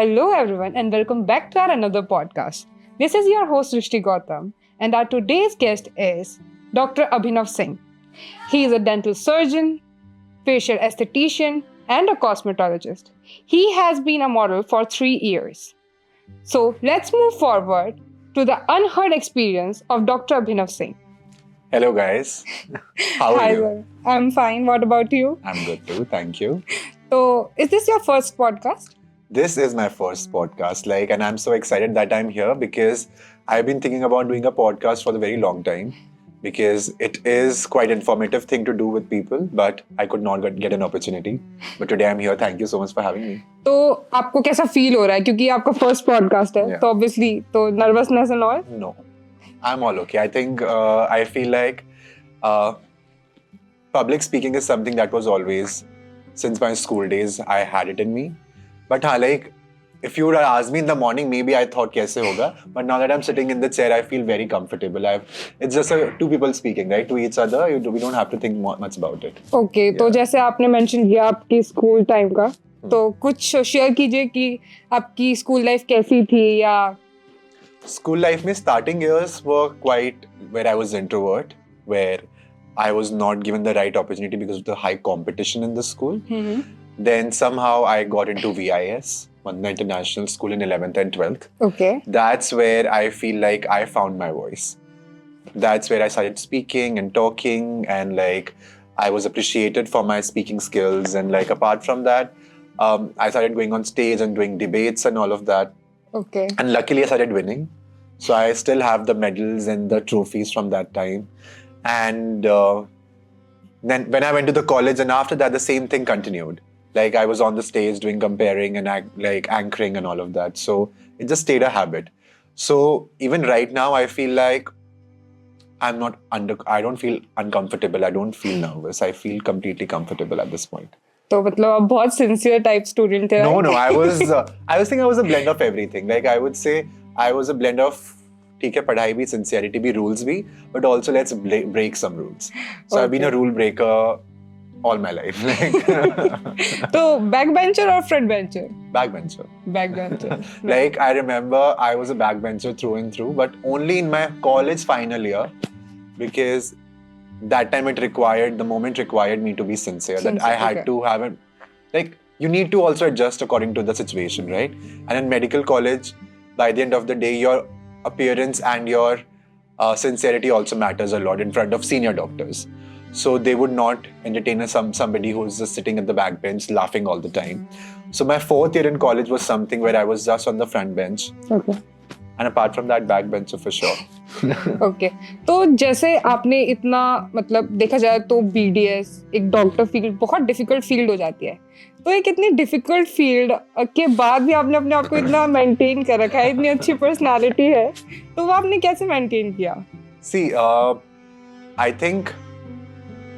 Hello, everyone, and welcome back to our another podcast. This is your host, Rishti Gautam, and our today's guest is Dr. Abhinav Singh. He is a dental surgeon, facial esthetician, and a cosmetologist. He has been a model for 3 years. So let's move forward to the unheard experience of Dr. Abhinav Singh. Hello, guys. How are Hi, you? sir. I'm fine. What about you? I'm good too. Thank you. So, is this your first podcast? This is my first podcast, and I'm so excited that I'm here because I've been thinking about doing a podcast for a very long time because it is quite informative thing to do with people, but I could not get an opportunity. But today I'm here. Thank you so much for having me. तो आपको कैसा feel हो रहा है क्योंकि आपका first podcast है Yeah. तो ऑब्वियसली तो nervousness and all No, I'm all okay. I think I feel like uh, public speaking is something that was always, since my school days, I had it in me. But if you would have asked me in the morning, maybe I thought kaise hoga. But now that I'm sitting in the chair, I feel very comfortable. It's just two people speaking, right, to each other. We don't have to think much about it. Okay तो Yeah. जैसे आपने mention किया आपकी school time का तो कुछ share कीजिए कि आपकी स्कूल लाइफ कैसी थी या School life, mein starting years were quite where I was introvert, where I was not given the right opportunity because of the high competition in the school. Then somehow I got into VIS, Madna International School in 11th and 12th. Okay That's where I feel like I found my voice. That's where I started speaking and talking, and I was appreciated for my speaking skills. And apart from that, I started going on stage and doing debates and all of that. Okay And luckily, I started winning. So I still have the medals and the trophies from that time. And then when I went to the college, and after that, the same thing continued. I was on the stage doing comparing and anchoring and all of that. So it just stayed a habit. So even right now, I feel like I don't feel uncomfortable. I don't feel nervous. I feel completely comfortable at this point. तो मतलब आप बहुत sincere type student थे No, I was thinking I was a blend of everything. I would say I was a blend of ठीक है पढ़ाई भी, sincerity भी, rules भी, but also let's break some rules. So I've been a rule breaker all my life. तो back bencher और front bencher Backbencher. Back bencher I remember I was a backbencher through and through, but only in my college final year because that time the moment required me to be sincere, that I Sincere, had okay. to have it. You need to also adjust according to the situation, right? And in medical college, by the end of the day, your appearance and your sincerity also matters a lot in front of senior doctors. So they would not entertain somebody who's just sitting at the back bench laughing all the time. So my 4th year in college was something where I was just on the front bench. Okay And apart from that, backbencher for sure. Okay तो जैसे आपने इतना मतलब देखा जाए तो BDS एक doctor field बहुत डिफिकल्ट फील्ड हो जाती है तो एक इतनी डिफिकल्ट फील्ड के बाद भी आपने अपने आप को इतना मेंटेन कर रखा है इतनी अच्छी पर्सनालिटी है तो वो आपने कैसे मेंटेन किया See, I think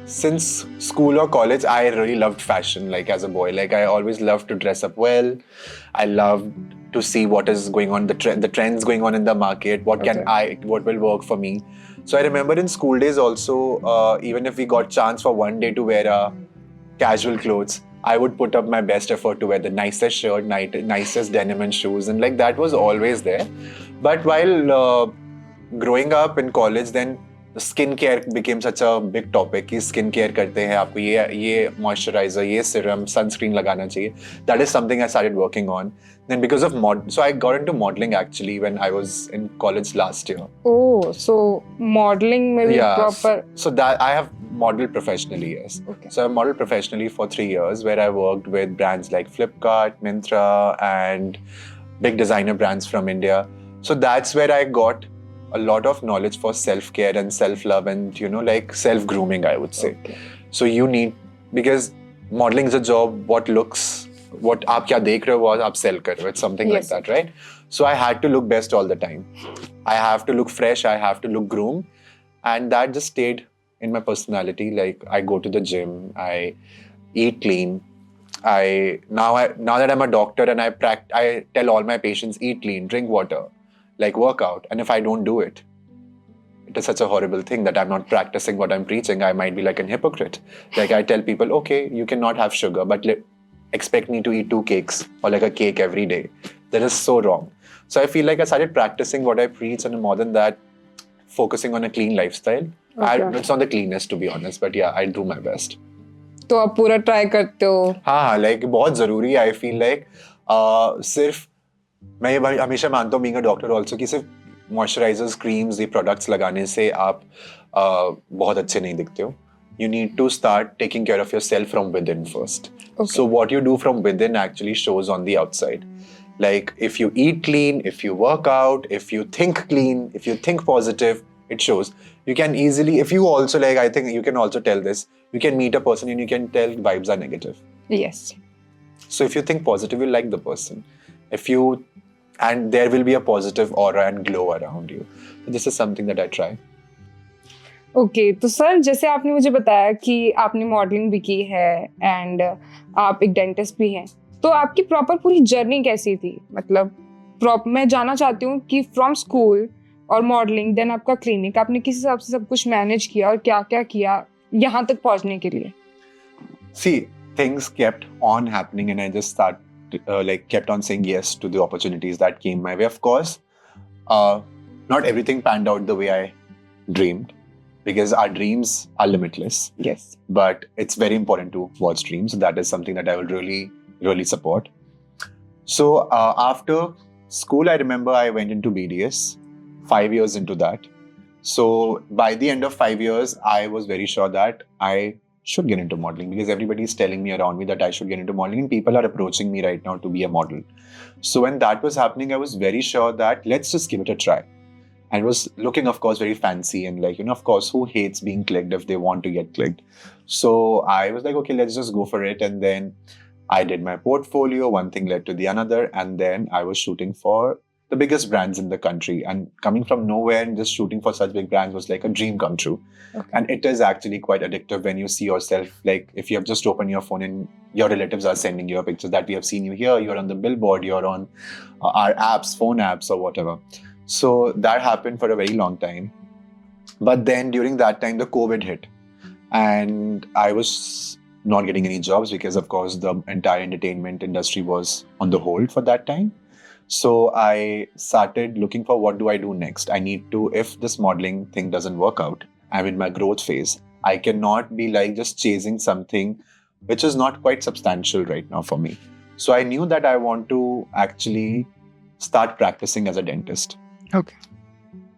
since school or college, I really loved fashion, as a boy. I always loved to dress up well. I loved to see what is going on, the trends going on in the market. What will work for me? So I remember in school days also, even if we got chance for one day to wear casual clothes, I would put up my best effort to wear the nicest shirt, nicest denim and shoes, and that was always there. But while growing up in college, then skin care became such a big topic कि skin care करते हैं आपको ये moisturiser ये serum sunscreen लगाना चाहिए. That is something I started working on. Then because of so I got into modeling actually when I was in college last year. Oh so modelling में भी Yeah. Proper So that I have modeled professionally, yes. Okay. So I modeled professionally for 3 years where I worked with brands like Flipkart, Myntra and big designer brands from India. So that's where I got a lot of knowledge for self-care and self-love and self-grooming, I would say. Okay. So you need, because modeling is a job, what आप क्या देख रहे हो वो आप sell कर रहे हो. It's something like Yes. that, right? So I had to look best all the time. I have to look fresh, I have to look groomed, and that just stayed in my personality. I go to the gym, I eat clean. Now that I'm a doctor and I tell all my patients eat clean, drink water, work out, and if I don't do it, it is such a horrible thing that I'm not practicing what I'm preaching. I might be like a hypocrite. I tell people, okay, you cannot have sugar, but expect me to eat 2 cakes or like a cake every day. That is so wrong. So I feel like I started practicing what I preach, and more than that, focusing on a clean lifestyle. Okay. It's not the cleanest, to be honest, but yeah, I do my best. तो आप पूरा try करते हो? हाँ, like बहुत जरूरी है. I feel like सिर्फ मैं ये भाई हमेशा मानता हूँ being a doctor also कि सिर्फ moisturizers, creams, ये products लगाने से आप बहुत अच्छे नहीं दिखते हो. You need to start taking care of yourself from within first. Okay. So what you do from within actually shows on the outside. Like if you eat clean, if you work out, if you think clean, if you think positive, it shows. You can easily, if you also like, I think you can also tell this, you can meet a person and you can tell vibes are negative. Yes. So if you think positive, you like the person. And there will be a positive aura and glow around you. So this is something that I try. Okay तो sir जैसे आपने मुझे बताया कि आपने modelling भी की है एंड आप एक डेंटिस्ट भी हैं, तो आपकी प्रॉपर पूरी जर्नी कैसी थी? मतलब मैं जानना चाहती हूँ कि फ्रॉम स्कूल और मॉडलिंग देन आपका क्लिनिक, आपने किस हिसाब से सब कुछ मैनेज किया और क्या क्या किया यहाँ तक पहुँचने के लिए? See, things kept on happening and I just kept on saying yes to the opportunities that came my way. Of course, not everything panned out the way I dreamed, because our dreams are limitless. Yes. But it's very important to watch dreams. That is something that I will really, really support. So after school, I remember I went into BDS, 5 years into that. So by the end of 5 years, I was very sure that I should get into modeling, because everybody is telling me around me that I should get into modeling and people are approaching me right now to be a model. So when that was happening, I was very sure that let's just give it a try. And it was looking, of course, very fancy and of course, who hates being clicked if they want to get clicked? So I was like, okay, let's just go for it. And then I did my portfolio, one thing led to the another. And then I was shooting for the biggest brands in the country. And coming from nowhere and just shooting for such big brands was like a dream come true. Okay. And it is actually quite addictive when you see yourself, like if you have just opened your phone and your relatives are sending you pictures that we have seen you here, you're on the billboard, you're on our apps, phone apps or whatever. So that happened for a very long time. But then during that time, the COVID hit. And I was not getting any jobs because, of course, the entire entertainment industry was on the hold for that time. So I started looking for what do I do next? I need to, if this modeling thing doesn't work out, I'm in my growth phase. I cannot be like just chasing something which is not quite substantial right now for me. So I knew that I want to actually start practicing as a dentist. Okay.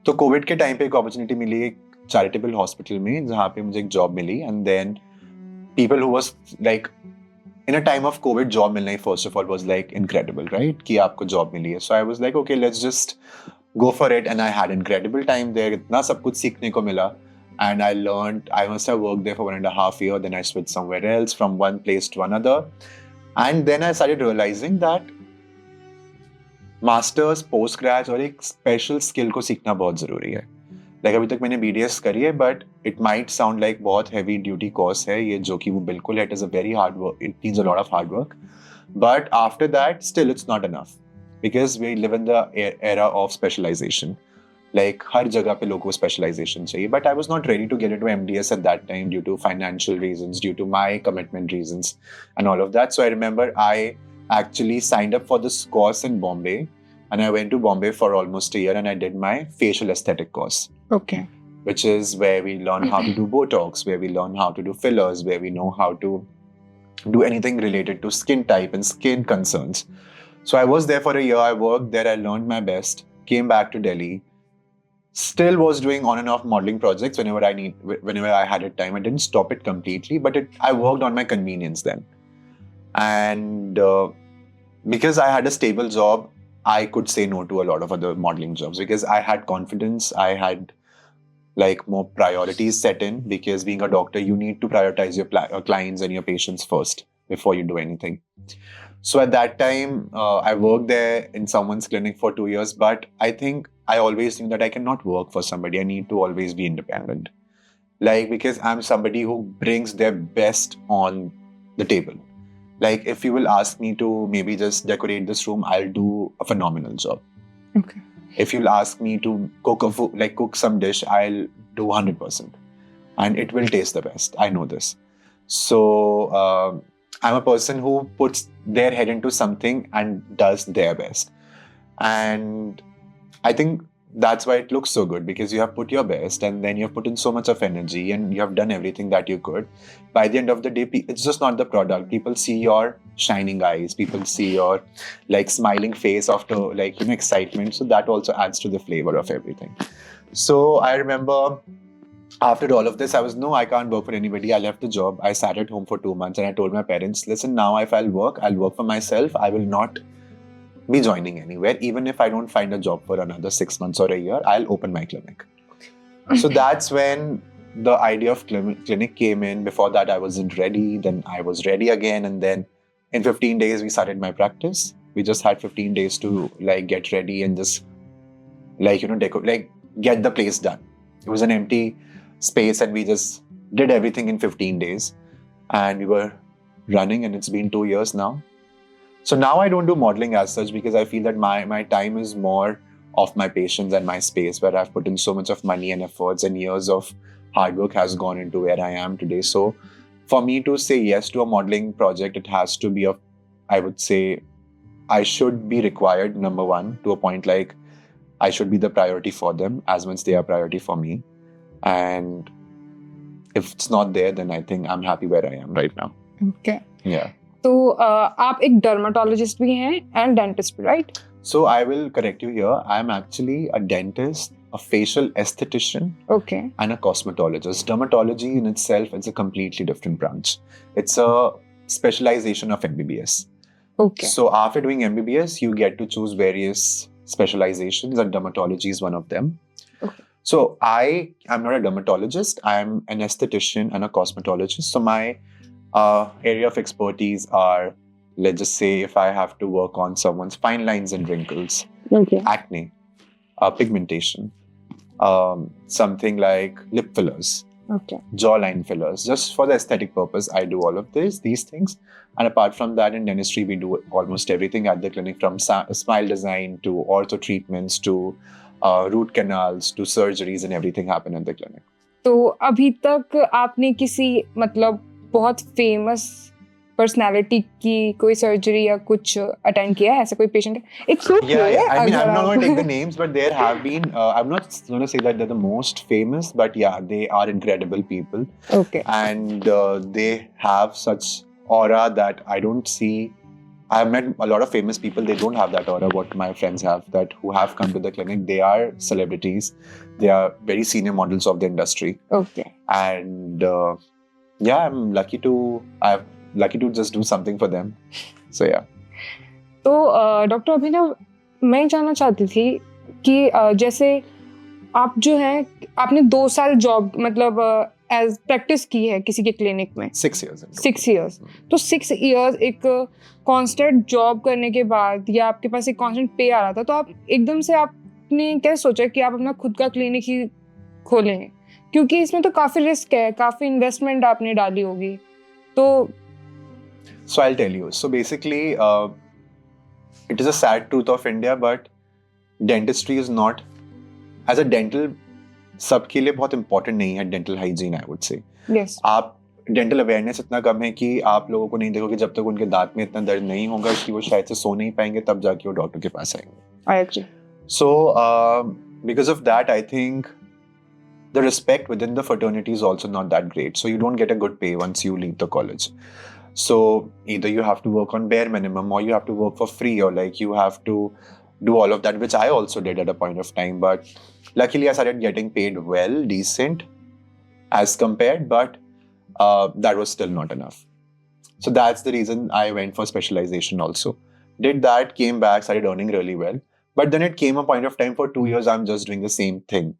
तो Covid के time पे एक opportunity मिली एक charitable hospital में, जहाँ पे मुझे एक जॉब मिली. And then people who was like in a time of COVID job मिलना ही first of all was like incredible, right, कि आपको जॉब मिली है. So I was like okay, let's just go for it. And I had incredible time there. इतना सब कुछ सीखने को मिला. And I learned, I must have worked there for 1.5 years. Then I switched somewhere else from one place to another. And then I started realizing that masters, post grade और एक special skill को सीखना बहुत जरूरी है. Like अभी तक मैंने BDS करी है, but it might sound like बहुत हैवी ड्यूटी कोर्स है ये, जो कि वो बिल्कुल है. It is a very hard work, it needs a lot of hard work. But after that still it's not enough, because we live in the era of specialisation. Like हर जगह पे लोगों को स्पेशलाइजेशन चाहिए. But I was not ready to get into MDS at that time due to financial reasons, due to my commitment reasons and all of that. So I remember I actually signed up for this course in Bombay, and I went to Bombay for almost a year and I did my facial aesthetic course. Okay. Which is where we learn how to do Botox, where we learn how to do fillers, where we know how to do anything related to skin type and skin concerns. So I was there for a year, I worked there, I learned my best, came back to Delhi, still was doing on and off modeling projects whenever I had a time. I didn't stop it completely, but I worked on my convenience then. And because I had a stable job, I could say no to a lot of other modeling jobs because I had confidence. I had like more priorities set in, because being a doctor, you need to prioritize your clients and your patients first before you do anything. So at that time, I worked there in someone's clinic for 2 years, but I think I always knew that I cannot work for somebody. I need to always be independent. Like, because I'm somebody who brings their best on the table. Like, if you will ask me to maybe just decorate this room, I'll do a phenomenal job. Okay. If you'll ask me to cook some dish, I'll do 100%. And it will taste the best. I know this. So I'm a person who puts their head into something and does their best. And I think that's why it looks so good, because you have put your best and then you have put in so much of energy and you have done everything that you could. By the end of the day, it's just not the product. People see your shining eyes, people see your like smiling face after like, you know, excitement. So that also adds to the flavor of everything. So I remember after all of this, I was, no, I can't work for anybody. I left the job. I sat at home for 2 months and I told my parents, listen, now if I'll work for myself. I will not be joining anywhere. Even if I don't find a job for another 6 months or a year, I'll open my clinic. So that's when the idea of clinic came in. Before that, I wasn't ready. Then I was ready again. And then in 15 days, we started my practice. We just had 15 days to like get ready and just like, you know, get the place done. It was an empty space and we just did everything in 15 days. And we were running, and it's been 2 years now. So now I don't do modeling as such, because I feel that my time is more of my patients and my space, where I've put in so much of money and efforts and years of hard work has gone into where I am today. So for me to say yes to a modeling project, it has to be I would say, I should be required, number one, to a point like I should be the priority for them as much they are priority for me. And if it's not there, then I think I'm happy where I am right now. Okay. Yeah. तो आप एक dermatologist भी हैं and dentist भी, right? So I will correct you here. I'm actually a dentist, a facial esthetician, Okay. and a cosmetologist. Dermatology in itself is a completely different branch. It's a specialization of MBBS. Okay. So after doing MBBS, you get to choose various specializations, and dermatology is one of them. Okay. So I am not a dermatologist. I'm an esthetician and a cosmetologist. So my area of expertise are, let's just say, if I have to work on someone's fine lines and wrinkles, Okay. acne, pigmentation, something like lip fillers, Okay. jawline fillers, just for the aesthetic purpose, I do all of these things. And apart from that, in dentistry, we do almost everything at the clinic, from smile design to ortho treatments to root canals to surgeries, and everything happen at the clinic. तो अभी तक आपने किसी मतलब बहुत famous personality की कोई surgery या कुछ अटेंड किया है? ऐसा कोई पेशेंट है? It's so Yeah. I mean, I'm अगर not going to take the आप names, but there have been. I'm not going to say that they're the most famous, but yeah, they are incredible people, Okay. and they have such aura that I don't see. I've met a lot of famous people. They don't have that aura what my friends have, that who have come to the clinic. They are celebrities. They are very senior models of the industry. Okay. And yeah, I'm lucky to just do something for them. So yeah. तो doctor अभिनव, मैं जानना चाहती थी कि जैसे आप जो हैं, आपने 2 साल जॉब मतलब एज प्रैक्टिस की है किसी के क्लिनिक में, 6 years. 6 years. तो 6 years एक कांस्टेंट जॉब करने के बाद या आपके पास एक कांस्टेंट पे आ रहा था, तो आप एकदम से आपने कैसे सोचा कि आप अपना खुद का क्लिनिक ही खोलेंगे? क्योंकि इसमें तो काफी रिस्क है, काफी इन्वेस्टमेंट आपने डाली होगी. तो So I'll tell you. So basically, it is a sad truth of India, but dentistry is not, as a dental, सबके लिए बहुत important नहीं है dental hygiene, I would say. yes. आप डेंटल अवेयरनेस इतना कम है कि आप लोगों को नहीं देखोगे जब तक उनके दांत में इतना दर्द नहीं होगा कि वो शायद से सो नहीं पाएंगे, तब जाके वो डॉक्टर के पास आएंगे. I agree. So because of that, I think the respect within the fraternity is also not that great. So you don't get a good pay once you leave the college. So either you have to work on bare minimum, or you have to work for free, or like you have to do all of that, which I also did at a point of time. But luckily I started getting paid well, decent as compared, but that was still not enough. So that's the reason I went for specialization also. Did that, came back, started earning really well. But then it came a point of time, for 2 years, I'm just doing the same thing.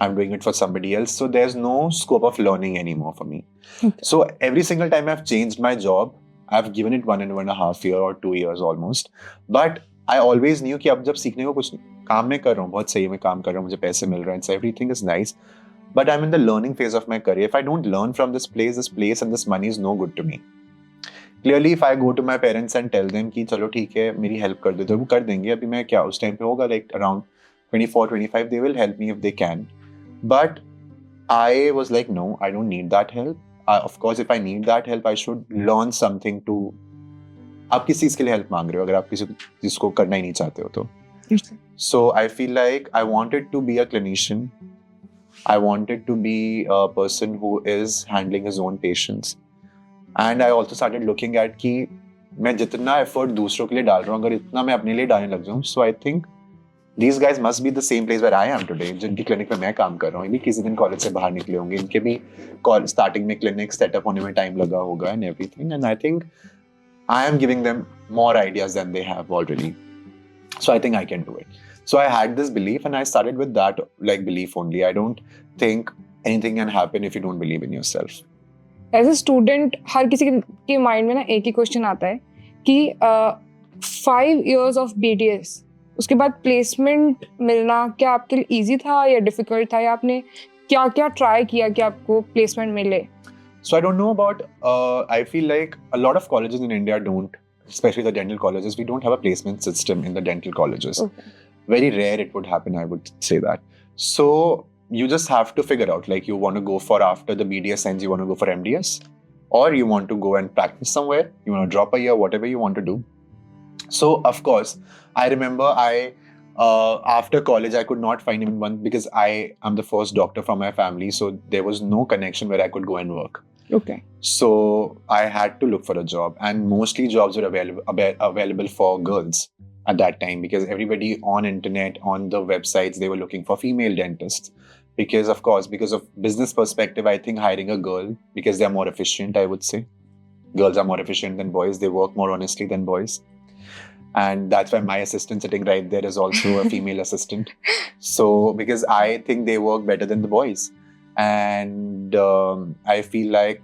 I'm doing it for somebody else. So there's no scope of learning anymore for me. Okay. So every single time I've changed my job, I've given it 1.5 years or 2 years almost. But I always knew कि अब जब सीखने को कुछ नहीं, काम में कर रहा हूँ, बहुत सही में काम कर रहा हूँ, मुझे पैसे मिल रहे हैं, so everything is nice. But I'm in the learning phase of my career. If I don't learn from this place and this money is no good to me. Clearly, if I go to my parents and tell them कि चलो ठीक है, मेरी help कर दे, तो वो कर देंगे. अभी मैं क्या उस टाइम पे होगा, like around 24-25, they will help me if they can. But I was like, no, I don't need that help. of course, if I need that help, I should learn something to. आप किस चीज़ के लिए help मांग रहे हो अगर आप किसी जिसको करना ही नहीं चाहते हो तो. So I feel like I wanted to be a clinician. I wanted to be a person who is handling his own patients. And I also started looking at कि मैं जितना एफर्ट दूसरों के लिए डाल रहा हूँ अगर इतना मैं अपने लिए डालने लग जाऊँ, so I think these guys must be the same place where I am today. जिनकी क्लिनिक में मैं काम कर रहा हूँ, ये भी किसी दिन कॉलेज से बाहर निकले होंगे, इनके भी स्टार्टिंग में क्लिनिक सेटअप होने में टाइम लगा होगा and everything. And I think I am giving them more ideas than they have already. So I think I can do it. So I had this belief and I started with that like belief only. I don't think anything can happen if you don't believe in yourself. As a student हर किसी के mind में ना एक ही question आता है कि 5 years of BDS उसके बाद प्लेसमेंट मिलना क्या आपके लिए ईजी था या डिफिकल्ट था, या आपने क्या क्या ट्राई किया कि आपको प्लेसमेंट मिले? So I don't know about, I feel like a lot of colleges in India don't, especially the dental colleges, we don't have a placement system in the dental colleges. Okay. Very rare it would happen, I would say that. So you just have to figure out, like you want to go for after the BDS ends, you want to go for MDS, or you want to go and practice somewhere, you want to drop a year, whatever you want to do. So of course, I remember after college, I could not find even one because I am the first doctor from my family, so there was no connection where I could go and work. Okay. So I had to look for a job, and mostly jobs were available for girls at that time because everybody on internet, on the websites, they were looking for female dentists. Because of course, because of business perspective, I think hiring a girl, because they are more efficient, I would say. Girls are more efficient than boys. They work more honestly than boys. And that's why my assistant sitting right there is also a female assistant. So, because I think they work better than the boys. And I feel like,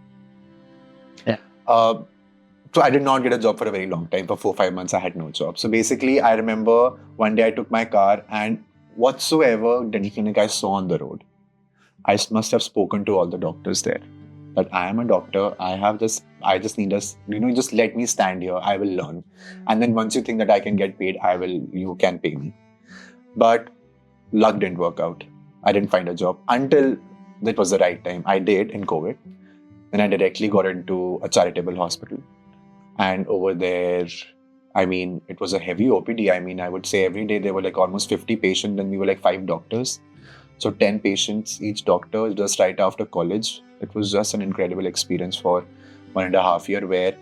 so I did not get a job for a very long time. For 4-5 months, I had no job. So basically, I remember one day I took my car and whatsoever dental clinic I saw on the road, I must have spoken to all the doctors there. That I am a doctor, I just need just let me stand here, I will learn. And then once you think that I can get paid, you can pay me. But luck didn't work out. I didn't find a job until that was the right time. I did in COVID. Then I directly got into a charitable hospital. And over there, I mean, it was a heavy OPD. I mean, I would say every day there were like almost 50 patients and we were like 5 doctors. So 10 patients, each doctor, just right after college. It was just an incredible experience for 1.5 years where,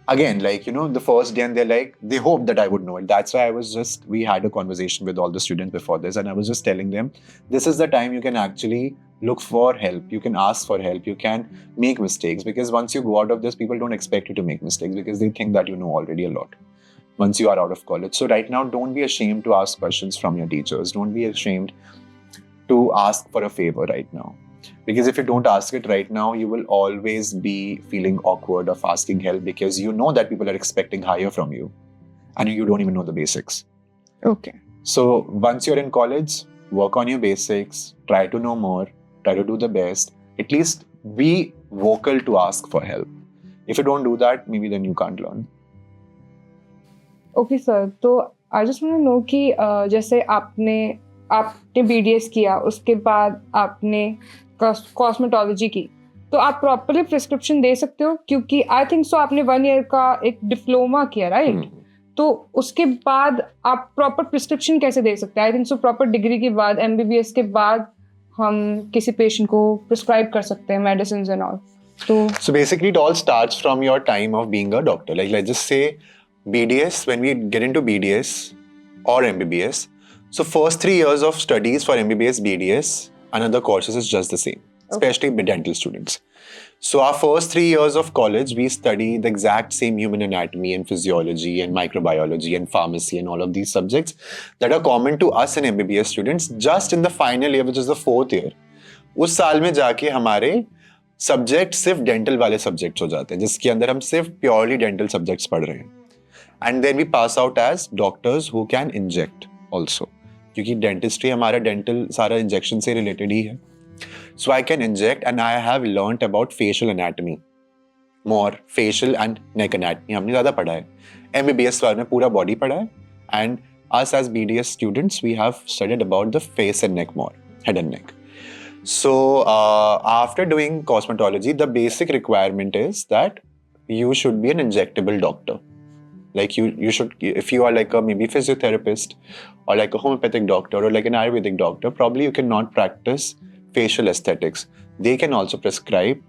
again, like, the first day and they hoped that I would know it. That's why we had a conversation with all the students before this and I was just telling them, this is the time you can actually look for help. You can ask for help. You can make mistakes because once you go out of this, people don't expect you to make mistakes because they think that you know already a lot once you are out of college. So right now, don't be ashamed to ask questions from your teachers. Don't be ashamed to ask for a favor right now. Because if you don't ask it right now, you will always be feeling awkward of asking help because you know that people are expecting higher from you and you don't even know the basics. Okay. So once you're in college, work on your basics, try to know more, try to do the best. At least be vocal to ask for help. If you don't do that, maybe then you can't learn. Okay, sir. So I just want to know कि जैसे आपने BDS किया, उसके बाद आपने cosmetology की, तो आप प्रॉपरली प्रिस्क्रिप्शन दे सकते हो क्योंकि आई थिंक सो आपने 1 year का एक डिप्लोमा किया, राइट? तो उसके बाद आप प्रॉपर प्रिस्क्रिप्शन कैसे दे सकते हैं? I think so proper degree के बाद, MBBS के बाद हम किसी पेशेंट को प्रिस्क्राइब कर सकते हैं medicine and all. So basically it all starts from your time of being a doctor. Like let's just say BDS, when we get into BDS or MBBS, so first 3 years of studies for MBBS, BDS, another courses is just the same, especially with dental students. So our first 3 years of college, we study the exact same human anatomy and physiology and microbiology and pharmacy and all of these subjects that are common to us and MBBS students. Just in the final year, which is the 4th year, उस साल में जाके हमारे subject सिर्फ dental वाले subjects हो जाते हैं जिसके अंदर हम सिर्फ प्योरली डेंटल सब्जेक्ट्स पढ़ रहे हैं. And then we pass out as doctors who can inject also, क्योंकि डेंटिस्ट्री हमारा डेंटल सारा इंजेक्शन से रिलेटेड ही है. So I can inject and I have learned about facial anatomy more. Facial and neck anatomy हमने ज़्यादा पढ़ा है. MBBS वाले में पूरा बॉडी पढ़ा है and us as BDS students we have studied about the face and neck more, head and neck. So after doing cosmetology, the basic requirement is that you should be an injectable doctor. Like you should, if you are like a maybe physiotherapist or like a homeopathic doctor or like an Ayurvedic doctor, probably you cannot practice facial aesthetics. They can also prescribe,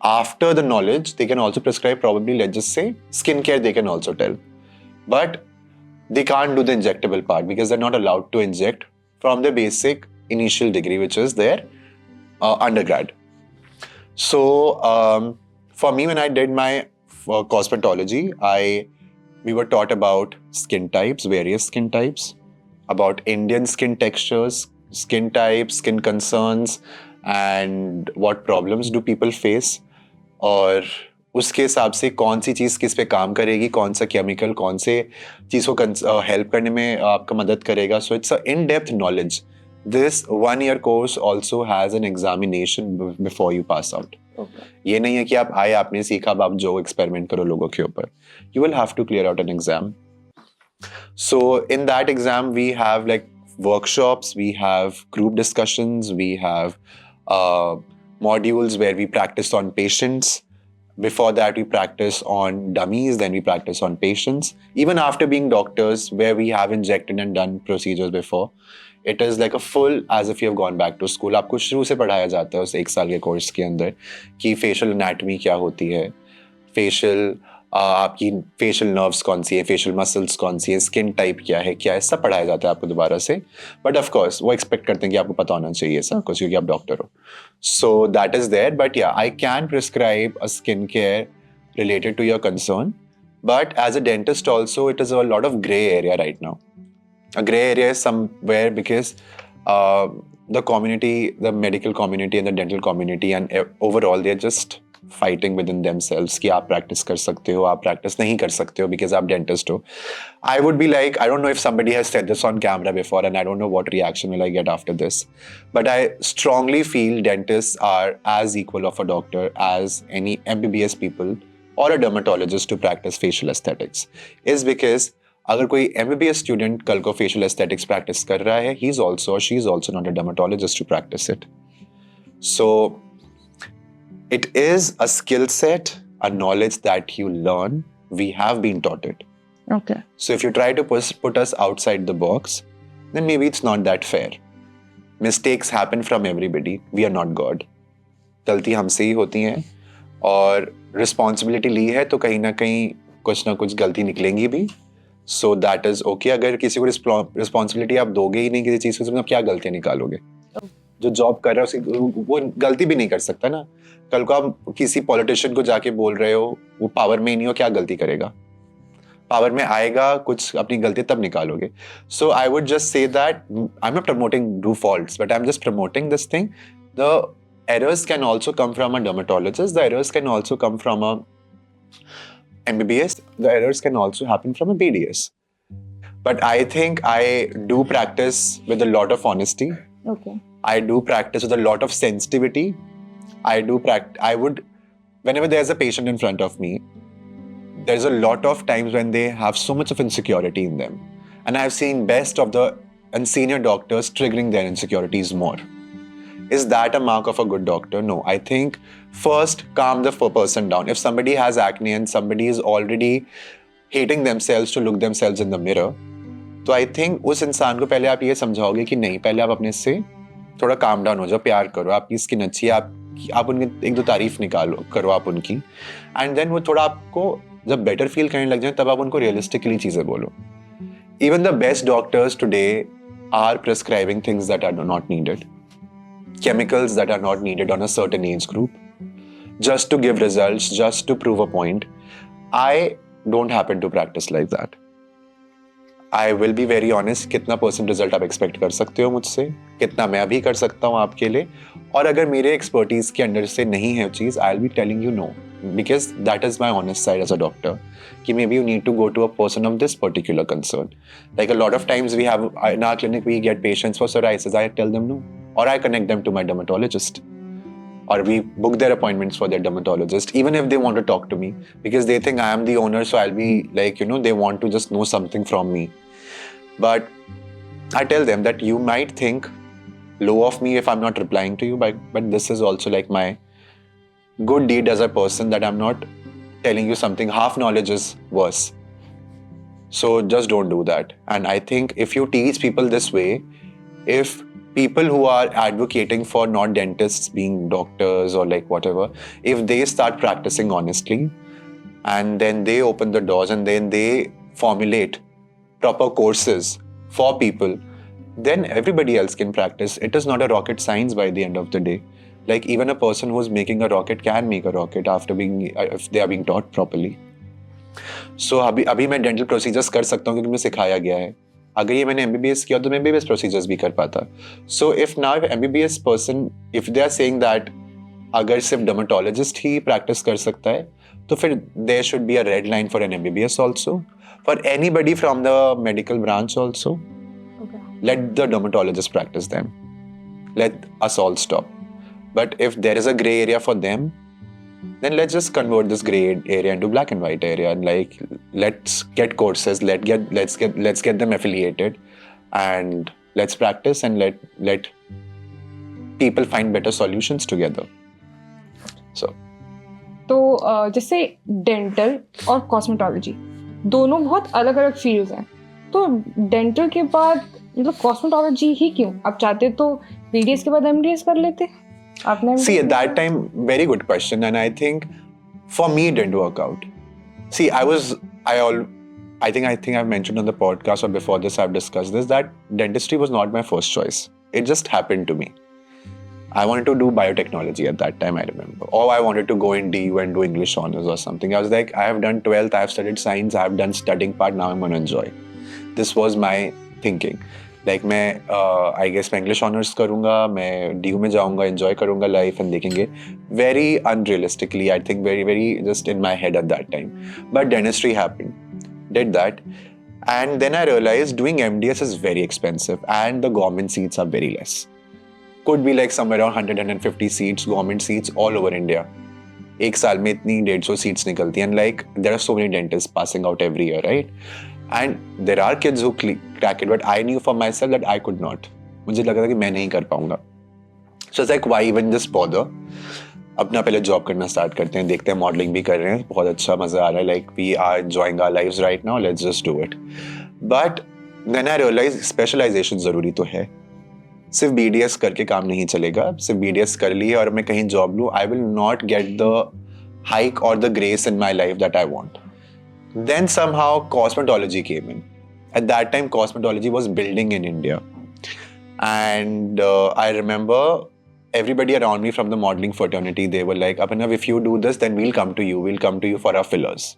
after the knowledge, they can also prescribe probably, let's just say, skincare they can also tell. But they can't do the injectable part because they're not allowed to inject from the basic initial degree, which is their undergrad. So for me, when I did my cosmetology, we were taught about skin types, various skin types, about Indian skin textures, skin types, skin concerns, and what problems do people face. और उसके हिसाब से कौन सी चीज़ किस पे काम करेगी, कौन सा केमिकल कौन से चीज़ को हेल्प करने में आपका मदद करेगा. So it's a in depth knowledge. This 1 year course also has an examination before you pass out. ये नहीं है कि आप आए, आपने सीखा, अब आप जो एक्सपेरिमेंट करो लोगों के ऊपर. You will have to clear out an exam. So in that exam, we have like workshops, we have group discussions, we have modules where we practice on patients. Before that, we practice on dummies, then we practice on patients. Even after being doctors, where we have injected and done procedures before, it is like a full as if you have gone back to school. आपको शुरू से पढ़ाया जाता है उस 1 साल के course के अंदर कि फेशियल एनाटॉमी क्या होती है, फेशियल आपकी फेशियल नर्व्स कौन सी है, फेशियल मसल्स कौन सी है, स्किन टाइप क्या है, सब पढ़ाया जाता है आपको दोबारा से. बट ऑफ कोर्स वो एक्सपेक्ट करते हैं कि आपको पता होना चाहिए सब कुछ क्योंकि आप डॉक्टर हो. So that is there. But yeah, I can prescribe a skin care related to your concern, but as a dentist also it is a lot of gray area right now. A gray area is somewhere because the community, the medical community and the dental community and overall they're just fighting within themselves कि आप practice कर सकते हो, आप practice नहीं कर सकते हो because आप dentist हो. I would be like, I don't know if somebody has said this on camera before and I don't know what reaction will I get after this, but I strongly feel dentists are as equal of a doctor as any MBBS people or a dermatologist to practice facial aesthetics. Is because अगर कोई MBBS student कल को facial aesthetics practice कर रहा है, he's also or she's also not a dermatologist to practice it. So it is a skill set, a knowledge that you learn. We have been taught it. Okay. So if you try to put us outside the box, then maybe it's not that fair. Mistakes happen from everybody. We are not God. गलती हमसे ही होती हैं और responsibility ली है तो कहीं ना कुछ गलती निकलेंगी भी. सो दैट इज ओके. अगर किसी को रिस्पॉन्सिबिलिटी आप दोगे ही नहीं किसी चीज़ को, तो आप क्या गलतियाँ निकालोगे? जो जॉब कर रहा है वो गलती भी नहीं कर सकता ना. कल को आप किसी पॉलिटिशियन को जाके बोल रहे हो, वो पावर में ही नहीं हो, क्या गलती करेगा? पावर में आएगा, कुछ अपनी गलती तब निकालोगे. So I would just say that I am not promoting do faults, but I am just promoting this thing. The errors can also come from a dermatologist. The errors can also come from a MBBS. The errors can also happen from a BDS. But I think I do practice with a lot of honesty. Okay. I do practice with a lot of sensitivity. I would, whenever there's a patient in front of me, there's a lot of times when they have so much of insecurity in them. And I've seen best of the and senior doctors triggering their insecurities more. Is that a mark of a good doctor? No. I think first calm the person down. If somebody has acne and somebody is already hating themselves to look themselves in the mirror, तो I think उस इंसान को पहले आप ये समझाओगे कि नहीं, पहले आप अपने से थोड़ा काम डाउन हो जाओ, प्यार करो, आपकी स्किन अच्छी है, आप उनकी 1-2 तारीफ निकालो, करो आप उनकी, एंड देन वो थोड़ा आपको जब बेटर फील करने लग जाए तब आप उनको रियलिस्टिकली चीज़ें बोलो. Even the best doctors today are prescribing things that are not needed. Chemicals that are not needed on a certain age group, just to give results, just to prove a point. I don't happen to practice like that. I will be very honest, कितना % result आप expect कर सकते हो मुझसे, कितना मैं भी कर सकता हूँ आपके लिए, और अगर मेरे एक्सपर्टीज के अंडर से नहीं है चीज़, I will be telling you no, because that is my honest side as a doctor. कि maybe you need to go to a person of this particular concern. Like a lot of times we have in our clinic we get patients for psoriasis. I tell them no, or I connect them to my dermatologist, or we book their appointments for their dermatologist, even if they want to talk to me, because they think I am the owner, so I'll be like, they want to just know something from me. But I tell them that you might think low of me if I'm not replying to you, but this is also like my good deed as a person, that I'm not telling you something. Half knowledge is worse. So just don't do that. And I think if you teach people this way, if people who are advocating for not dentists being doctors or like whatever, if they start practicing honestly and then they open the doors and then they formulate proper courses for people, then everybody else can practice. It is not a rocket science by the end of the day. Like even a person who's making a rocket can make a rocket after being, if they are being taught properly. So अभी मैं dental procedures कर सकता हूँ क्योंकि मुझे सिखाया गया है. अगर ये मैंने MBBS किया तो मैं MBBS प्रोसीजर्स भी कर पाता. So if now if MBBS person, if they are saying that अगर सिर्फ डर्मेटोलॉजिस्ट ही प्रैक्टिस कर सकता है, तो फिर there should be a red line for an MBBS also, for anybody from the medical branch also. Okay. Let the dermatologist practice them. Let us all stop. But if there is a gray area for them, then let's just convert this gray area into black and white area, and like let's get courses, let's get them affiliated, and let's practice and let people find better solutions together. So जैसे dental और cosmetology दोनों बहुत अलग अलग fields हैं, तो dental के बाद मतलब कॉस्मेटोलॉजी ही क्यों? आप चाहते तो BDS के बाद MDS कर लेते. आपने see at that time, very good question, and I think for me it didn't work out. See, I think I've mentioned on the podcast or before this I've discussed this, that dentistry was not my first choice. It just happened to me. I wanted to do biotechnology at that time, I remember. Or I wanted to go in DU and do English honors or something. I was like, I have done 12th, I have studied science, I have done studying part, now I'm going to enjoy. This was my thinking. Like मैं I guess मैं English honors करूँगा, मैं DU में जाऊँगा, enjoy करूँगा life and देखेंगे. Very unrealistically, I think very just in my head at that time. But dentistry happened. Did that. And then I realized doing MDS is very expensive and the government seats are very less. Could be like somewhere around 150 seats, government seats all over India. एक साल में इतनी 150 seats निकलती हैं, and like there are so many dentists passing out every year, right? And there are kids who crack it, but I knew for myself that I could not. मुझे लगा था कि मैं नहीं कर पाऊंगा. So it's like why even just bother? अपना पहले जॉब करना स्टार्ट करते हैं, देखते हैं, मॉडलिंग भी कर रहे हैं, बहुत अच्छा मजा आ रहा है, like we are enjoying our lives right now, let's just do it. But then I realized specialization जरूरी तो है. सिर्फ BDS करके काम नहीं चलेगा. सिर्फ BDS कर ली और मैं कहीं जॉब लूँ, I will not get the hike or the grace in my life that I want. Then somehow cosmetology came in. At that time, cosmetology was building in India. And I remember everybody around me from the modeling fraternity, they were like, Abhinav, if you do this, then we'll come to you. We'll come to you for our fillers.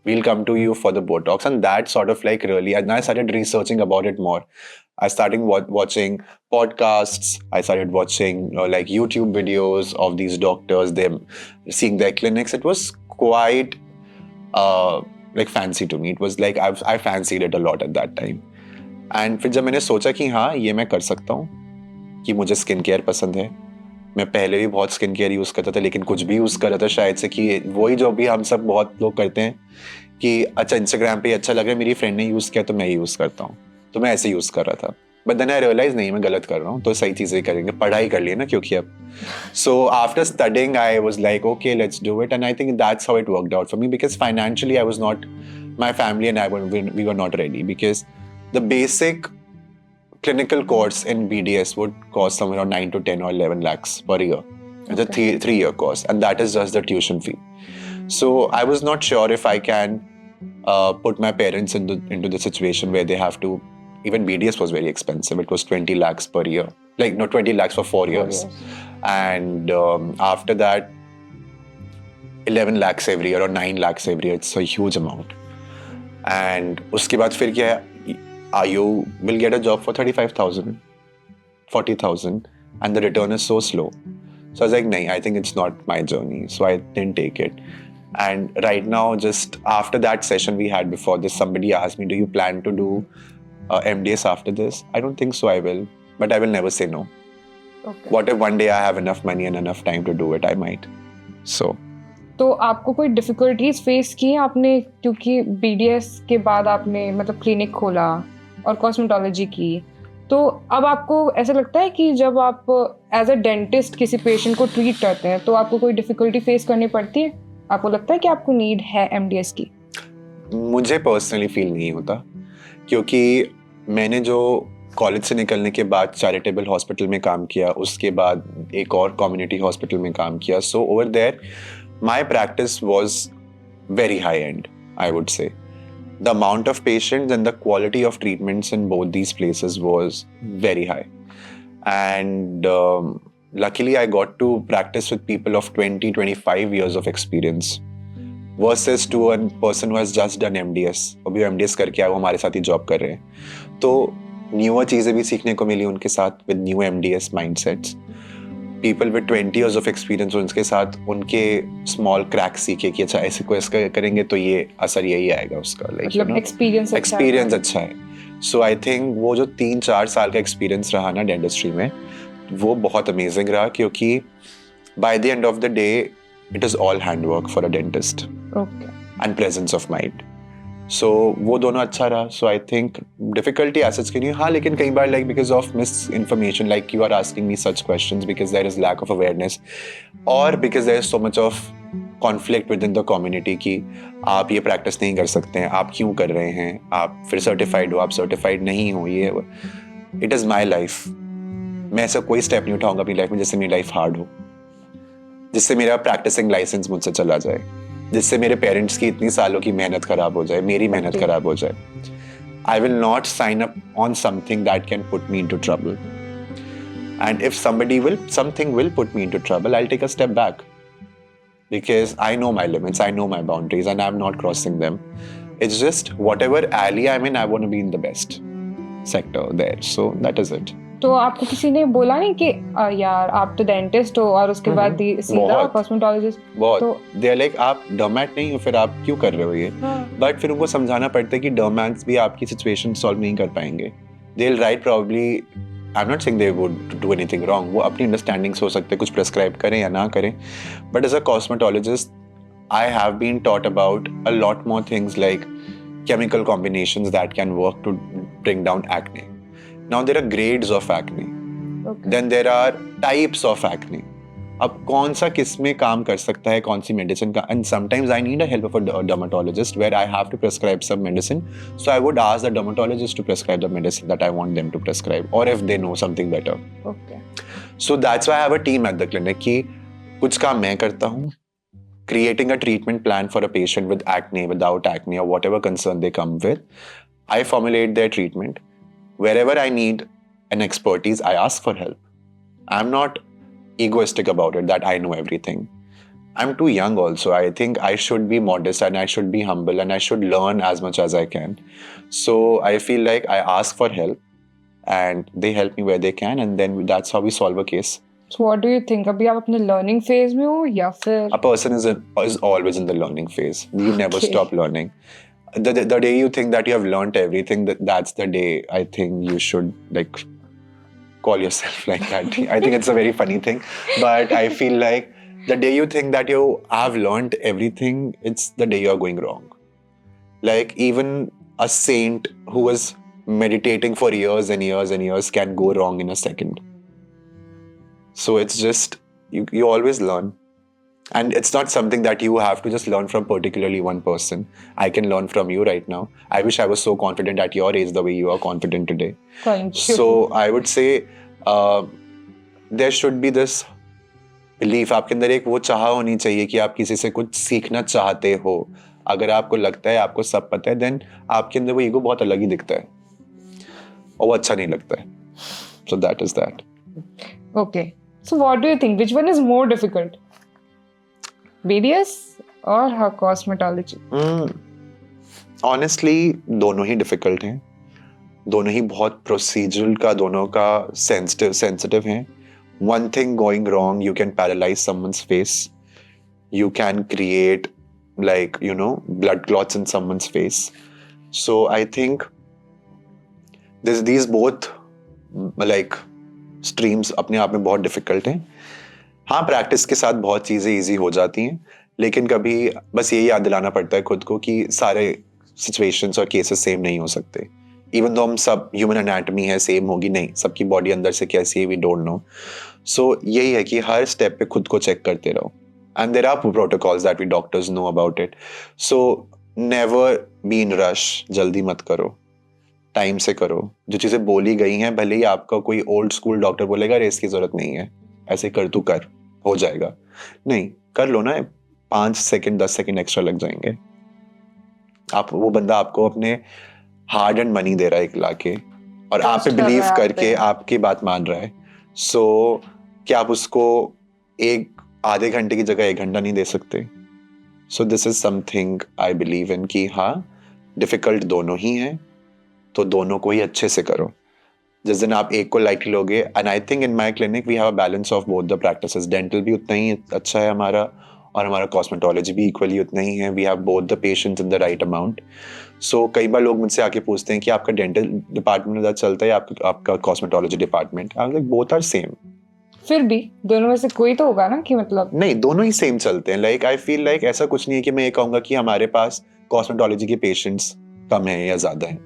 We'll come to you for the Botox. And that sort of like really, and I started researching about it more. I started watching podcasts. I started watching like YouTube videos of these doctors, them seeing their clinics. It was quite like fancy to me. It was like I fancied it a lot at that time. And फिर जब मैंने सोचा कि हाँ ये मैं कर सकता हूँ, कि मुझे स्किन केयर पसंद है. मैं पहले भी बहुत स्किन केयर यूज़ करता था, लेकिन कुछ भी यूज़ कर रहा था शायद से कि वही जो भी हम सब बहुत लोग करते हैं कि अच्छा इंस्टाग्राम पे अच्छा लग रहा है, मेरी फ्रेंड ने यूज़ किया तो मैं यूज़ करता हूँ, तो मैं ऐसे यूज़ कर रहा था. बट देन आई रियलाइज नहीं, मैं गलत कर रहा हूँ, तो सही चीज़ें करेंगे. पढ़ाई कर ली ना क्योंकि अब. So after studying I was like okay let's do it, and I think that's how it worked out for me, because financially I was not, my family and I we were not ready, because the basic clinical course in BDS would cost somewhere around 9 to 10 or 11 lakhs per year. It's a 3-year course, and that is just the tuition fee. So I was not sure if I can put my parents into the situation where they have to, even BDS was very expensive. It was 20 lakhs per year. Like, no, 20 lakhs for 4 years. And after that, 11 lakhs every year or 9 lakhs every year. It's a huge amount. And उसके बाद फिर क्या है, you will get a job for 35,000, 40,000, and the return is so slow. So I was like, nahin, I think it's not my journey. So I didn't take it. And right now, just after that session we had before this, somebody asked me, do you plan to do MDS after this? I don't think so I will, but I will never say no. Okay. What if one day I have enough money and enough time to do it? I might. So. तो आपको कोई difficulties face की आपने, क्योंकि BDS के बाद आपने मतलब क्लिनिक खोला और कॉस्मेटोलॉजी की, तो अब आपको ऐसा लगता है कि जब आप एज अ डेंटिस्ट किसी पेशेंट को ट्रीट करते हैं तो आपको कोई डिफिकल्टी फेस करनी पड़ती है? आपको लगता है कि आपको नीड है एमडीएस की? मुझे पर्सनली फील नहीं होता, क्योंकि मैंने जो कॉलेज से निकलने के बाद चैरिटेबल हॉस्पिटल में काम किया, उसके बाद एक और कम्युनिटी हॉस्पिटल में काम किया. So over there my practice was very high end, I would say. The amount of patients and the quality of treatments in both these places was very high. And luckily, I got to practice with people of 20, 25 years of experience versus to a person who has just done MDS. अभी वो MDS करके आए, वो हमारे साथ ही job कर रहे हैं. तो न्यूअर चीज़ें भी सीखने को मिली उनके साथ with new MDS mindsets. People with 20 years of experience, उनके साथ उनके स्मॉल क्रैक सीखे कि अच्छा ऐसे को ऐसा करेंगे तो ये असर यही आएगा उसका. लाइक एक्सपीरियंस अच्छा है. सो आई थिंक वो जो 3-4 साल का एक्सपीरियंस रहा ना डेंटिस्ट्री में, वो बहुत अमेजिंग रहा, क्योंकि by the end of the day it is all hand work for a dentist and presence of mind. So वो दोनों अच्छा रहा. So I think difficulty assets की नहीं. हाँ, लेकिन कई बार like because of misinformation, like you are asking me such questions because there is lack of awareness, और because there is so much of conflict within the community कि आप ये प्रैक्टिस नहीं कर सकते हैं, आप क्यों कर रहे हैं, आप फिर सर्टिफाइड हो, आप सर्टिफाइड नहीं हो. ये इट इज़ माई लाइफ. मैं ऐसा कोई स्टेप नहीं उठाऊंगा अपनी लाइफ में जिससे मेरी लाइफ हार्ड हो, जिससे मेरा प्रैक्टिसिंग लाइसेंस मुझसे चला जाए, जिससे मेरे पेरेंट्स की इतनी सालों की मेहनत खराब हो जाए, मेरी मेहनत खराब हो जाए. I will not sign up on something that can put me into trouble. And if something will put me into trouble, I'll take a step back. Because I know my limits, I know my boundaries, and I'm not crossing them. It's just whatever alley I'm in, I want to be in the best sector there. So that is it. तो आपको किसी ने बोला नहीं कि यार आप तो डेंटिस्ट हो और उसके बाद सीधा कॉस्मेटोलॉजिस्ट? बहुत. दे आर लाइक आप डर्मैट नहीं हो, फिर आप क्यों कर रहे हो ये? बट फिर उनको समझाना पड़ता है कि डर्मैट्स भी आपकी सिचुएशन सॉल्व नहीं कर पाएंगे. They will write probably, I am not saying they would do anything wrong. वो अपनी अंडरस्टैंडिंग से हो सकते हैं, कुछ प्रेस्क्राइब करें या ना करें. But as a cosmetologist I have been taught about a lot more things like chemical combinations that can work to bring down acne. Now there are grades of acne. Okay. Then there are types of acne. अब कौन सा किस में काम कर सकता है, कौन सी मेडिसिन का. And sometimes I need a help of a dermatologist where I have to prescribe some medicine. So I would ask the dermatologist to prescribe the medicine that I want them to prescribe, or if they know something better. Okay. So that's why I have a team at the clinic कि कुछ काम मैं करता हूँ, creating a treatment plan for a patient with acne, without acne, or whatever concern they come with. I formulate their treatment. Wherever I need an expertise, I ask for help. I'm not egoistic about it that I know everything. I'm too young also. I think I should be modest and I should be humble and I should learn as much as I can. So I feel like I ask for help and they help me where they can, and then that's how we solve a case. So what do you think? अभी आप अपने learning phase में हो या फिर? A person is always in the learning phase. You never stop learning. The day you think that you have learned everything, that's the day I think you should like call yourself like that. I think it's a very funny thing, but I feel like the day you think that you have learned everything, it's the day you are going wrong. Like even a saint who was meditating for years and years and years can go wrong in a second. So it's just, you always learn. And it's not something that you have to just learn from particularly one person. I can learn from you right now. I wish I was so confident at your age the way you are confident today. Thank you. So I would say there should be this belief. आपके अंदर एक वो चाह होनी चाहिए कि आप किसी से कुछ सीखना चाहते हो. अगर आपको लगता है आपको सब पता है, then आपके अंदर वो ईगो बहुत अलग ही दिखता है और वो अच्छा नहीं लगता है. So that is that. Okay. So what do you think? Which one is more difficult? BDS or her cosmetology? Honestly, दोनों ही difficult हैं. दोनों ही बहुत procedural का, दोनों का sensitive हैं. One thing going wrong, you can paralyze someone's face. You can create blood clots in someone's face. So I think these both streams अपने आप में बहुत डिफिकल्ट हैं. हाँ, प्रैक्टिस के साथ बहुत चीज़ें ईजी हो जाती हैं, लेकिन कभी बस यही याद दिलाना पड़ता है खुद को कि सारे सिचुएशंस और केसेस सेम नहीं हो सकते. इवन दो हम सब ह्यूमन एनाटॉमी है सेम होगी, नहीं, सबकी बॉडी अंदर से कैसी है वी डोंट नो. सो यही है कि हर स्टेप पे खुद को चेक करते रहो. And there are protocols that we doctors know about it. So never be in rush, जल्दी मत करो, टाइम से करो. जो चीज़ें बोली गई हैं, भले ही आपका कोई ओल्ड स्कूल डॉक्टर बोलेगा अरे इसकी जरूरत नहीं है, ऐसे कर, तू कर, हो जाएगा. नहीं, कर लो ना, 5 सेकंड 10 सेकंड एक्स्ट्रा लग जाएंगे. आप, वो बंदा आपको अपने हार्ड एंड मनी दे रहा है लाके, और आप पे बिलीव करके आपकी बात मान रहा है. सो क्या आप उसको आधे घंटे की जगह 1 घंटा नहीं दे सकते? So this is something I believe in कि हाँ, डिफिकल्ट दोनों ही हैं, तो दोनों को ही अच्छे से करो. जिस दिन आप एक को लाइटली लोगे, and I think in my clinic we have a balance of both the practices. Dental भी उतना ही अच्छा है हमारा, और हमारा कॉस्मेटोलॉजी भी इक्वली उतना ही है. We have both the patients in the right amount. So कई बार लोग मुझसे आके पूछते हैं कि आपका डेंटल डिपार्टमेंट ज़्यादा चलता है या आपका cosmetology department? I am like both are same. फिर भी दोनों में से कोई तो होगा ना कि मतलब नहीं, दोनों ही सेम चलते हैं. लाइक आई फील लाइक ऐसा कुछ नहीं है कि मैं ये कहूँगा कि हमारे पास कॉस्मेटोलॉजी के पेशेंट्स कम है या ज्यादा है.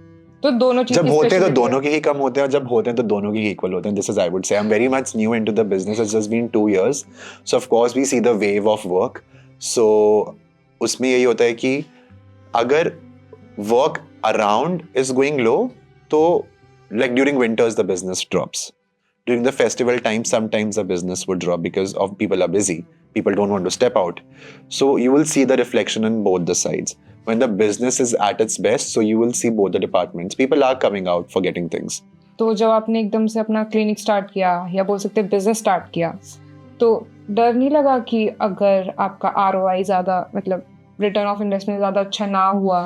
तो दोनों चीज जब होते हैं तो दोनों के ही कम होते हैं, और जब होते हैं तो दोनों के ही इक्वल होते हैं. This is I would say I am very much new into the business. It's just been 2 years. So of course we see the wave of work. So उसमें यही होता है कि अगर work around is going low, तो like during winters the business drops. During the festival time, sometimes the business would drop because of people are busy. People don't want to step out. So you will see the reflection on both the sides. When the business is at its best, so you will see both the departments. People are coming out for getting things. तो जब आपने एकदम से अपना clinic start किया या बोल सकते हैं बिजनेस स्टार्ट किया, तो डर नहीं लगा कि अगर आपका ROI ज़्यादा, मतलब रिटर्न ऑफ इन्वेस्टमेंट ज़्यादा अच्छा ना हुआ,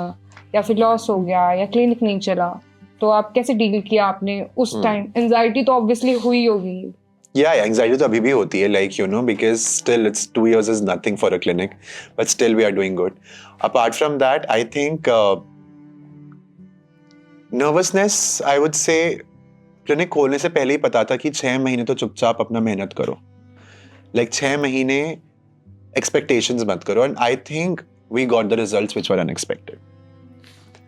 या फिर लॉस हो गया, या क्लिनिक नहीं चला, तो आप कैसे डील किया आपने उस टाइम? एंजाइटी तो ऑब्वियसली हुई होगी. Yeah, anxiety तो अभी भी होती है, like you know, because still it's 2 years is nothing for a clinic, but still we are doing good. Apart from that, I think nervousness, I would say, clinic खोलने से पहले ही पता था कि 6 महीने तो चुपचाप अपना मेहनत करो. Like 6 महीने expectations मत करो, and I think we got the results which were unexpected.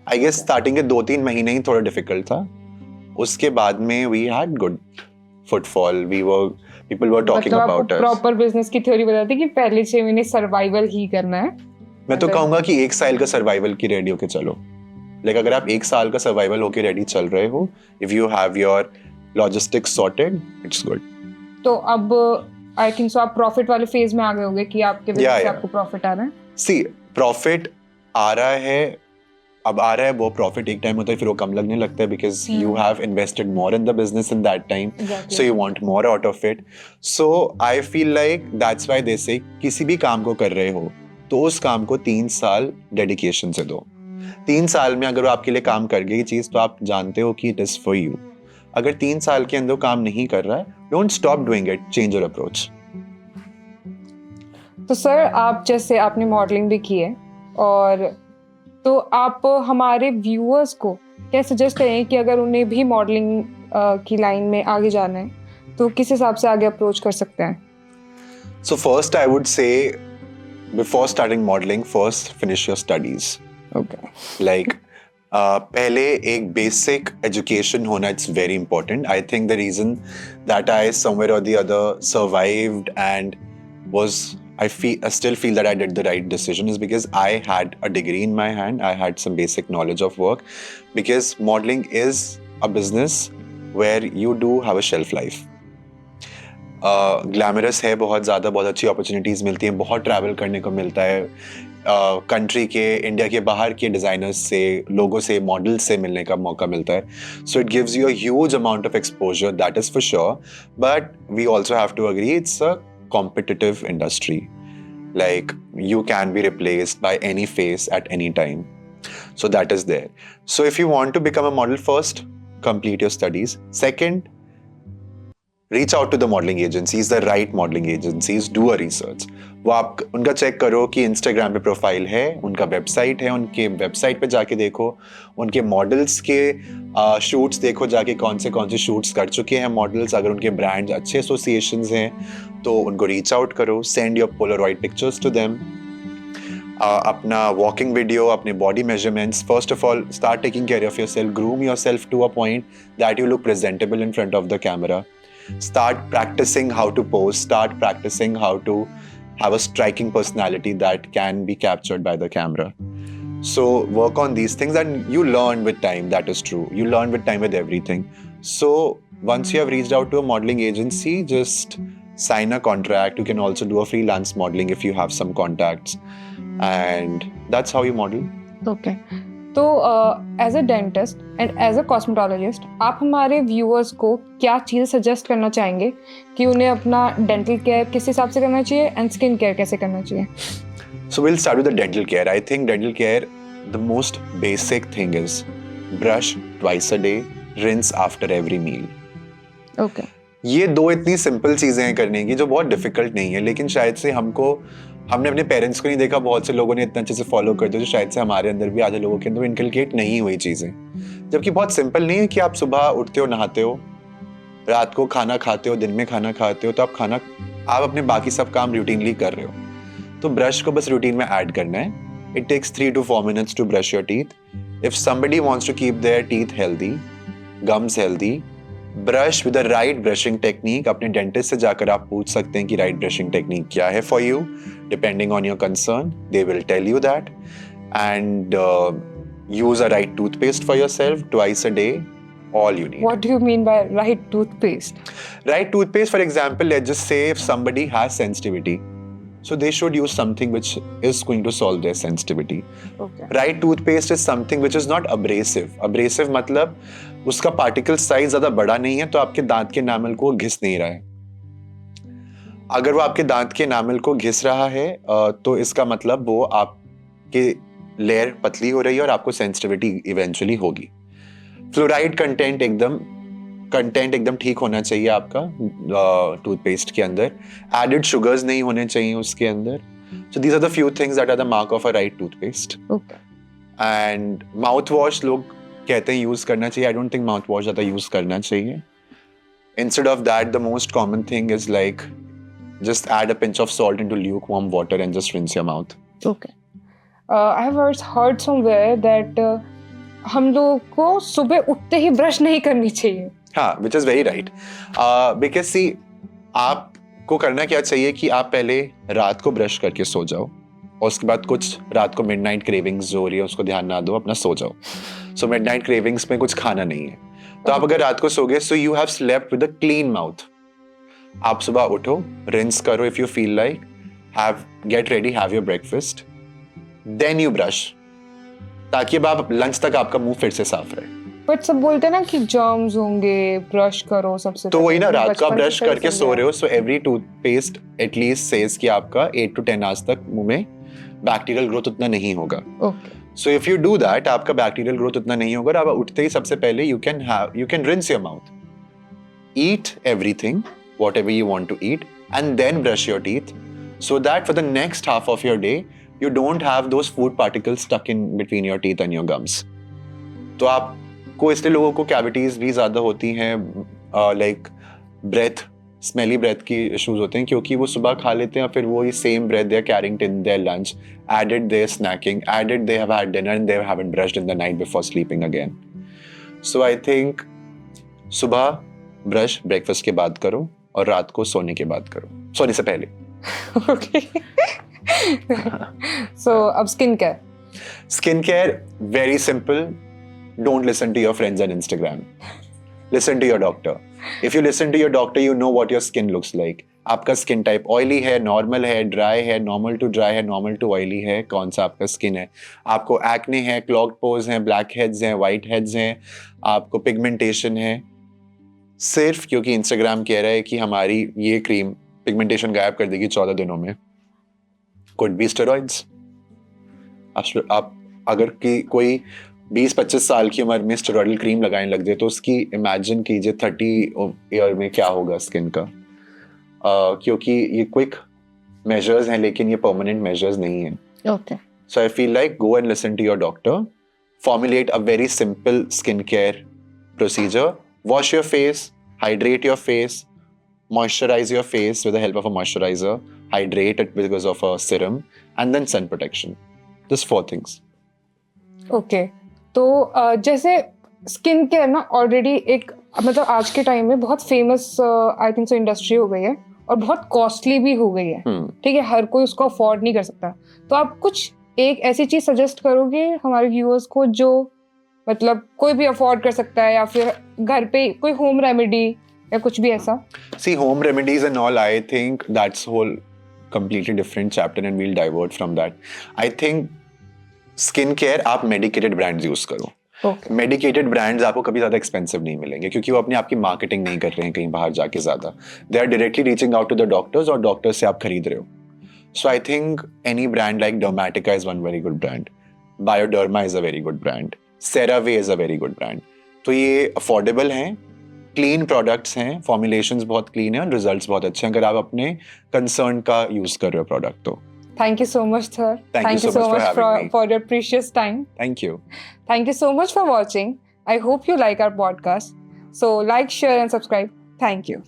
I guess starting के 2-3 महीने ही थोड़ा difficult था. उसके बाद में we had good footfall. People were talking about us. Proper business की थ्योरी बताती कि पहले 6 महीने सर्वाइवल ही करना है. मैं तो कहूंगा कि 1 साल का सर्वाइवल की रेडी होके चलो. लाइक अगर आप 1 साल का सर्वाइवल होके रेडी चल रहे हो, if you have your logistics sorted, it's good. तो अब आई थिंक सो आप प्रॉफिट वाले फेज में आ गए होंगे कि आपके बिजनेस से आपको प्रॉफिट आ रहा है. See, प्रॉफिट आ रहा है, अब आ रहा है, वो प्रॉफिट एक टाइम होता है, फिर वो कम लगने लगता है because you have invested more in the business in that time, so you want more out of it. So I feel like that's why they से किसी भी काम को कर रहे हो तो उस काम को 3 साल डेडिकेशन से दो. 3 साल में अगर वो आपके लिए काम कर गई चीज, तो आप जानते हो कि इट इज फॉर यू. अगर 3 साल के अंदर काम नहीं कर रहा है, don't stop doing it, change your approach. तो सर, आप जैसे आपने मॉडलिंग भी की है, और तो आप हमारे व्यूअर्स को क्या सजेस्ट करें कि अगर उन्हें भी मॉडलिंग की लाइन में आगे जाना है, तो किस हिसाब से आगे अप्रोच कर सकते हैं? So first I would say, before starting modeling, first finish your studies. Okay. Like पहले एक basic education होना, it's very important. I think the reason that I somewhere or the other survived and I still feel that I did the right decision is because I had a degree in my hand. I had some basic knowledge of work, because modeling is a business where you do have a shelf life. Glamorous है बहुत ज़्यादा, बहुत अच्छी opportunities मिलती हैं, बहुत travel करने को मिलता है, country के, इंडिया के बाहर के designers से, लोगों से, models से मिलने का मौका मिलता है. So it gives you a huge amount of exposure, that is for sure. But we also have to agree it's a competitive industry. Like you can be replaced by any face at any time. So that is there. So if you want to become a model, first complete your studies. Second, reach out to the modeling agencies, the right modeling agencies, do a research. वो आप उनका check करो कि Instagram पे profile है, उनका website है, उनके वेबसाइट पे जाके देखो, उनके मॉडल्स के शूट्स देखो जाके, कौन से शूट्स कर चुके हैं मॉडल्स. अगर उनके ब्रांड्स अच्छे एसोसिएशंस हैं तो उनको रीच आउट करो, send your polaroid pictures to them. अपना walking video, अपने body measurements. First of all, start taking care of yourself. Groom yourself to a point that you look presentable in front of the camera. Start practicing how to pose. Start practicing how to have a striking personality that can be captured by the camera. So work on these things and you learn with time. That is true. You learn with time with everything. So once you have reached out to a modeling agency, just sign a contract. You can also do a freelance modeling if you have some contacts. And that's how you model. Okay, तो as a dentist and as a cosmetologist आप हमारे viewers को क्या चीज़ suggest करना चाहेंगे कि उन्हें अपना डेंटल केयर किस हिसाब से करना चाहिए एंड स्किन केयर कैसे करना चाहिए? So we'll start with the dental care. I think dental care, the most basic thing is brush twice a day, rinse after every meal. Okay, ये दो इतनी सिंपल चीजें हैं करने की जो बहुत डिफिकल्ट नहीं है, लेकिन शायद से हमने अपने पेरेंट्स को नहीं देखा, बहुत से लोगों ने इतना अच्छे से फॉलो कर दिया, जो शायद से हमारे अंदर भी आधे लोगों के अंदर इनकलकेट नहीं हुई चीजें। जबकि बहुत सिंपल नहीं है कि आप सुबह उठते हो, नहाते हो, रात को खाना खाते हो, दिन में खाना खाते हो, तो आप अपने बाकी सब काम रूटीनली कर रहे हो, तो ब्रश को बस रूटीन में ऐड करना है। It takes 3 to 4 minutes to brush your teeth. If somebody wants to keep their teeth healthy, gums healthy, brush with the right brushing technique. अपने डेंटिस्ट से जाकर आप पूछ सकते हैं कि राइट ब्रशिंग टेक्निक क्या है for you, depending on your concern, they will tell you that. And use a right toothpaste for yourself twice a day, all you need. What do you mean by right toothpaste? Right toothpaste, for example, let's just say if somebody has sensitivity, so they should use something which is going to solve their sensitivity. Okay. Right toothpaste is something which is not abrasive. Abrasive मतलब उसका particle size ज़्यादा बड़ा नहीं है, तो आपके दांत के enamel को घिस नहीं रहा है। अगर वो आपके दांत के enamel को घिस रहा है तो इसका मतलब वो आपके लेयर पतली हो रही है और आपको सेंसिटिविटी इवेंचुअली होगी। फ्लोराइड कंटेंट एकदम ठीक होना चाहिए आपका टूथपेस्ट के अंदर। एडेड शुगर्स नहीं होने चाहिए उसके अंदर। So these are the few things that are the mark of a right toothpaste. Okay, and mouth wash लोग कहते हैं यूज करना चाहिए। I don't think mouth wash ज़्यादा यूज करना चाहिए। Instead of that the most common thing is like just add a pinch of salt into lukewarm water and just rinse your mouth. Okay. I have heard somewhere that हम लोगों को सुबह उठते ही brush नहीं करनी चाहिए। हाँ, which is very right. Because see, आपको करना क्या चाहिए कि आप पहले रात को ब्रश करके सो जाओ और उसके बाद कुछ रात को मिडनाइट क्रेविंग्स जो हो रही है उसको ध्यान ना दो, अपना सो जाओ। सो मिडनाइट क्रेविंग्स में कुछ खाना नहीं है, तो आप अगर रात को सोगे, so you have slept with a clean mouth. आप सुबह उठो, रिंस करो if you feel like, get ready, have your breakfast, then you brush, ताकि अब आप लंच तक आपका मुंह फिर से साफ रहे। बट सब बोलते हैं ना कि जर्म्स होंगे, ब्रश करो सबसे तो वही ना, पहले। रात को आप बचपन ब्रश से करके समझा सो है। रहे हो, so every toothpaste at least says कि आपका 8 to 10 आवर्स तक मुंह में बैक्टीरियल ग्रोथ उतना नहीं होगा। Okay. So if you do that, आपका बैक्टीरियल ग्रोथ उतना नहीं होगा। आप उठते ही सबसे पहले you can rinse your mouth, eat everything whatever you want to eat, and then brush your teeth, so that for the next half of your day you don't have those food particles stuck in between your teeth and your gums. तो आपको इसलिए लोगों को cavities भी ज्यादा होती हैं, like smelly breath की इश्यूज होते हैं, क्योंकि वो सुबह खा लेते हैं और फिर वो ही same breath they are carrying in their lunch, added their snacking, added they have had dinner and they haven't brushed in the night before sleeping again. So I think सुबह ब्रश ब्रेकफास्ट के बाद करो और रात को सोने के बाद करो, सोने से पहले। Okay. So अब skin care. Skin care, very simple. Don't listen to your friends on Instagram. Listen to your doctor. If you listen to your doctor, you know what your skin looks like. आपका skin type oily है, normal है, dry है, normal to dry है, normal to oily है, कौन सा आपका skin है। आपको एक्ने है, क्लॉग्ड पोर्स हैं, ब्लैक हेड्स हैं, वाइट हेड्स हैं, आपको पिगमेंटेशन है, सिर्फ क्योंकि इंस्टाग्राम कह रहा है कि हमारी ये क्रीम पिगमेंटेशन गायब कर देगी 14 दिनों में। Could be steroids. आप अगर कोई 20-25 साल की उम्र में स्टेरॉइडल क्रीम लगाने लग जाए, तो उसकी इमेजिन कीजिए 30 ईयर में क्या होगा स्किन का। क्योंकि ये क्विक मेजर्स हैं, लेकिन ये परमानेंट मेजर्स नहीं हैं। Okay. So I feel like go and listen to your doctor. Formulate a very simple skincare procedure. Wash your face, hydrate your face, moisturize your face with the help of a moisturizer. hydrate it because of a serum, and then sun protection. Just 4 things. Okay तो जैसे skin care ना already एक मतलब आज के time में बहुत famous I think so industry हो गई है और बहुत कॉस्टली भी हो गई है. ठीक है, हर कोई उसको अफोर्ड नहीं कर सकता. तो आप कुछ एक ऐसी चीज सजेस्ट करोगे हमारे व्यूअर्स को जो मतलब कोई भी अफोर्ड कर सकता है, या फिर घर पे कोई होम रेमेडी या कुछ भी ऐसा? See, home remedies and all, I think that's whole completely different chapter and we'll divert from that. I think skin care आप medicated brands use करो. मेडिकेटेड ब्रांड्स आपको कभी ज्यादा एक्सपेंसिव नहीं मिलेंगे क्योंकि वो अपने आपकी मार्केटिंग नहीं कर रहे हैं कहीं बाहर जाके ज्यादा. They are directly reaching out to the doctors और डॉक्टर्स से आप खरीद रहे हो. So I think any brand like Dermatica is one very good brand, Bioderma is a very good brand, CeraVe is a very good brand. तो ये affordable हैं, clean products हैं, फॉर्मुलेशंस बहुत क्लीन है और रिजल्ट्स बहुत अच्छे हैं अगर आप अपने कंसर्न का यूज कर रहे हो प्रोडक्ट तो. Thank you so much, sir. Thank you so much for your precious time. Thank you. Thank you so much for watching. I hope you like our podcast. So like, share and subscribe. Thank you.